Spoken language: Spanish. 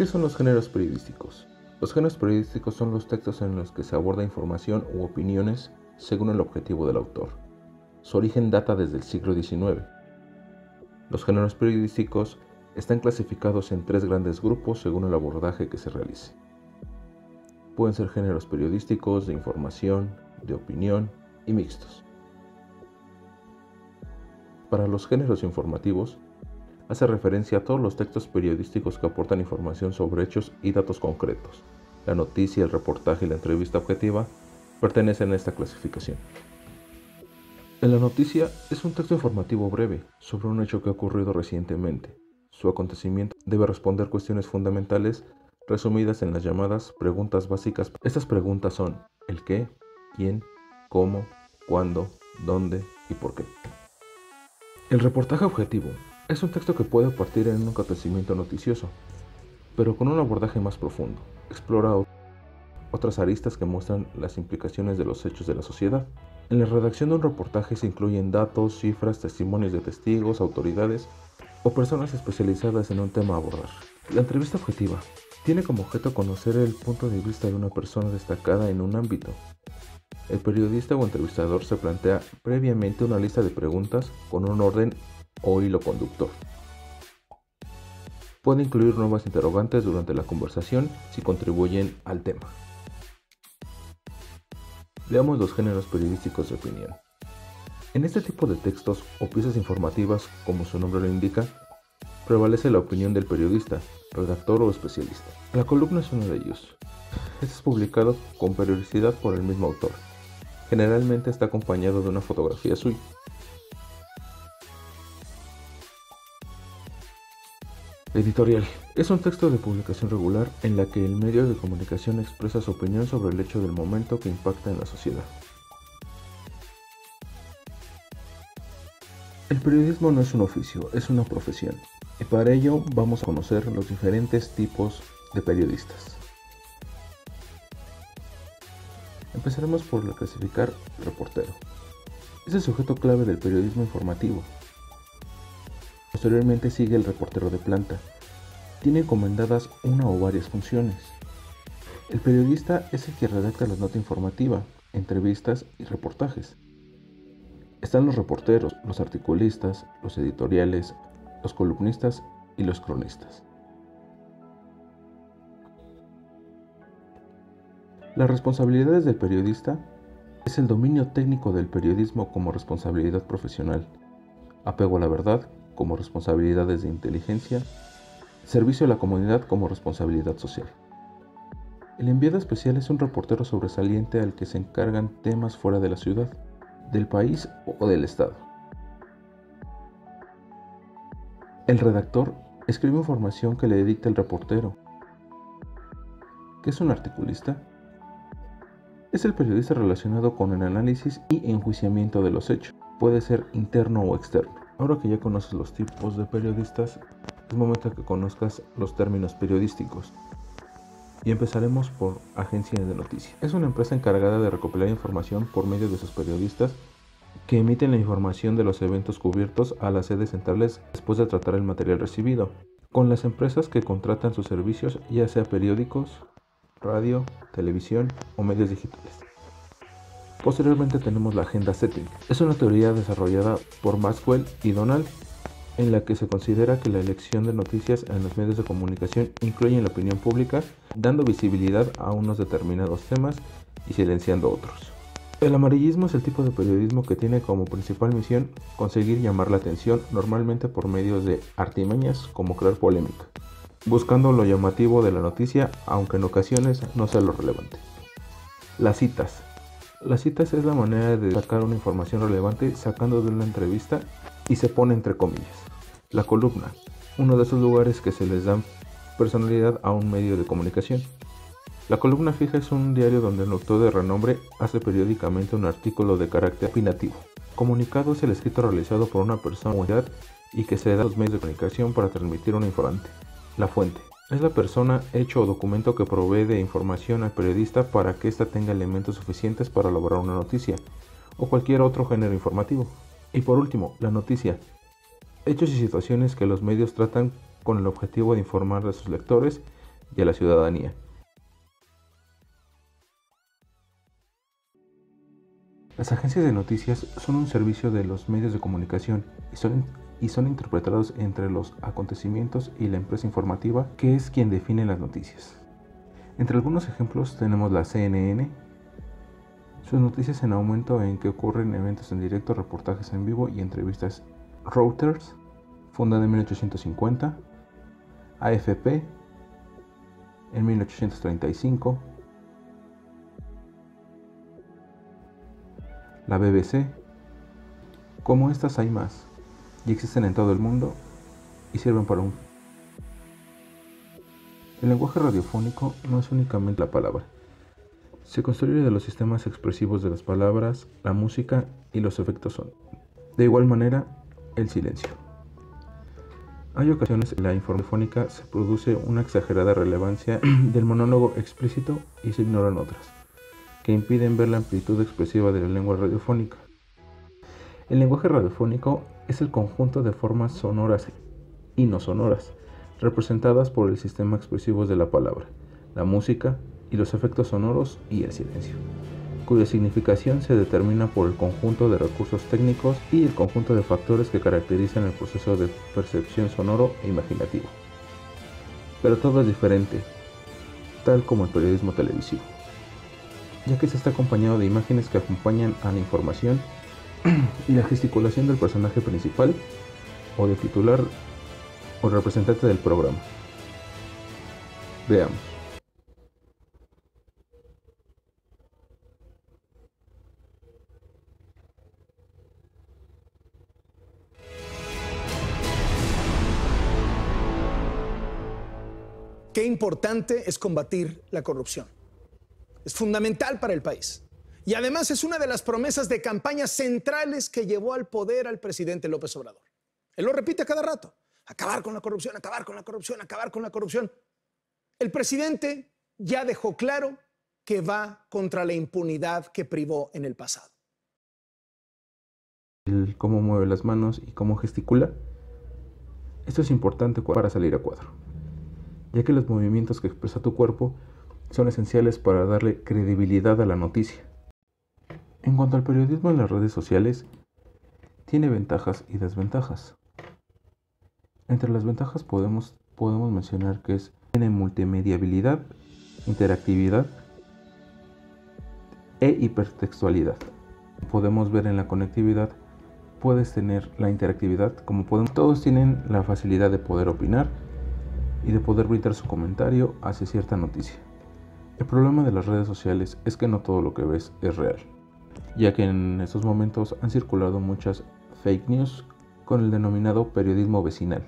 ¿Qué son los géneros periodísticos? Los géneros periodísticos son los textos en los que se aborda información u opiniones según el objetivo del autor. Su origen data desde el siglo XIX. Los géneros periodísticos están clasificados en 3 grandes grupos según el abordaje que se realice. Pueden ser géneros periodísticos, de información, de opinión y mixtos. Para los géneros informativos, hace referencia a todos los textos periodísticos que aportan información sobre hechos y datos concretos. La noticia, el reportaje y la entrevista objetiva pertenecen a esta clasificación. En la noticia es un texto informativo breve sobre un hecho que ha ocurrido recientemente. Su acontecimiento debe responder cuestiones fundamentales resumidas en las llamadas preguntas básicas. Estas preguntas son el qué, quién, cómo, cuándo, dónde y por qué. El reportaje objetivo es un texto que puede partir en un acontecimiento noticioso, pero con un abordaje más profundo. Explora otras aristas que muestran las implicaciones de los hechos de la sociedad. En la redacción de un reportaje se incluyen datos, cifras, testimonios de testigos, autoridades o personas especializadas en un tema a abordar. La entrevista objetiva tiene como objeto conocer el punto de vista de una persona destacada en un ámbito. El periodista o entrevistador se plantea previamente una lista de preguntas con un orden o hilo conductor. Puede incluir nuevas interrogantes durante la conversación si contribuyen al tema. Veamos los géneros periodísticos de opinión. En este tipo de textos o piezas informativas, como su nombre lo indica, prevalece la opinión del periodista, redactor o especialista. La columna es uno de ellos. Este es publicado con periodicidad por el mismo autor. Generalmente está acompañado de una fotografía suya. Editorial. Es un texto de publicación regular en la que el medio de comunicación expresa su opinión sobre el hecho del momento que impacta en la sociedad. El periodismo no es un oficio, es una profesión. Y para ello vamos a conocer los diferentes tipos de periodistas. Empezaremos por clasificar el reportero. Es el sujeto clave del periodismo informativo. Posteriormente sigue el reportero de planta. Tiene encomendadas una o varias funciones. El periodista es el que redacta la nota informativa, entrevistas y reportajes. Están los reporteros, los articulistas, los editoriales, los columnistas y los cronistas. Las responsabilidades del periodista es el dominio técnico del periodismo como responsabilidad profesional, apego a la verdad como responsabilidades de inteligencia, servicio a la comunidad como responsabilidad social. El enviado especial es un reportero sobresaliente al que se encargan temas fuera de la ciudad, del país o del estado. El redactor escribe información que le dicta el reportero. ¿Qué es un articulista? Es el periodista relacionado con el análisis y enjuiciamiento de los hechos. Puede ser interno o externo. Ahora que ya conoces los tipos de periodistas, es momento que conozcas los términos periodísticos. Y empezaremos por agencia de noticias. Es una empresa encargada de recopilar información por medio de sus periodistas que emiten la información de los eventos cubiertos a las sedes centrales después de tratar el material recibido, con las empresas que contratan sus servicios, ya sea periódicos, radio, televisión o medios digitales. Posteriormente tenemos la agenda setting. Es una teoría desarrollada por Maxwell y Donald en la que se considera que la elección de noticias en los medios de comunicación incluye la opinión pública, dando visibilidad a unos determinados temas y silenciando otros. El amarillismo es el tipo de periodismo que tiene como principal misión conseguir llamar la atención, normalmente por medios de artimañas como crear polémica, buscando lo llamativo de la noticia, aunque en ocasiones no sea lo relevante. Las citas. Las citas es la manera de sacar una información relevante sacando de una entrevista y se pone entre comillas. La columna, uno de esos lugares que se les da personalidad a un medio de comunicación. La columna fija es un diario donde el autor de renombre hace periódicamente un artículo de carácter opinativo. Comunicado es el escrito realizado por una persona o entidad y que se da a los medios de comunicación para transmitir una información. La fuente es la persona, hecho o documento que provee de información al periodista para que ésta tenga elementos suficientes para elaborar una noticia o cualquier otro género informativo. Y por último, la noticia. Hechos y situaciones que los medios tratan con el objetivo de informar a sus lectores y a la ciudadanía. Las agencias de noticias son un servicio de los medios de comunicación y son interpretados entre los acontecimientos y la empresa informativa, que es quien define las noticias. Entre algunos ejemplos tenemos la CNN, sus noticias en aumento en que ocurren eventos en directo, reportajes en vivo y entrevistas. Reuters, fundada en 1850, AFP en 1835, la BBC. Como estas hay más, y existen en todo el mundo y sirven para un... El lenguaje radiofónico no es únicamente la palabra. Se construye de los sistemas expresivos de las palabras, la música y los efectos son. De igual manera, el silencio. Hay ocasiones en la informática se produce una exagerada relevancia del monólogo explícito y se ignoran otras, que impiden ver la amplitud expresiva de la lengua radiofónica. El lenguaje radiofónico es el conjunto de formas sonoras y no sonoras, representadas por el sistema expresivo de la palabra, la música y los efectos sonoros y el silencio, cuya significación se determina por el conjunto de recursos técnicos y el conjunto de factores que caracterizan el proceso de percepción sonoro e imaginativo. Pero todo es diferente, tal como el periodismo televisivo, ya que se está acompañado de imágenes que acompañan a la información y la gesticulación del personaje principal o del titular o representante del programa. Veamos. Qué importante es combatir la corrupción. Es fundamental para el país. Y además es una de las promesas de campaña centrales que llevó al poder al presidente López Obrador. Él lo repite a cada rato. Acabar con la corrupción, acabar con la corrupción, acabar con la corrupción. El presidente ya dejó claro que va contra la impunidad que privó en el pasado. Cómo mueve las manos y cómo gesticula. Esto es importante para salir a cuadro, ya que los movimientos que expresa tu cuerpo son esenciales para darle credibilidad a la noticia. En cuanto al periodismo en las redes sociales, tiene ventajas y desventajas. Entre las ventajas podemos mencionar que tiene multimediabilidad, interactividad e hipertextualidad. Podemos ver en la conectividad, puedes tener la interactividad, todos tienen la facilidad de poder opinar y de poder brindar su comentario hacia cierta noticia. El problema de las redes sociales es que no todo lo que ves es real, ya que en estos momentos han circulado muchas fake news con el denominado periodismo vecinal.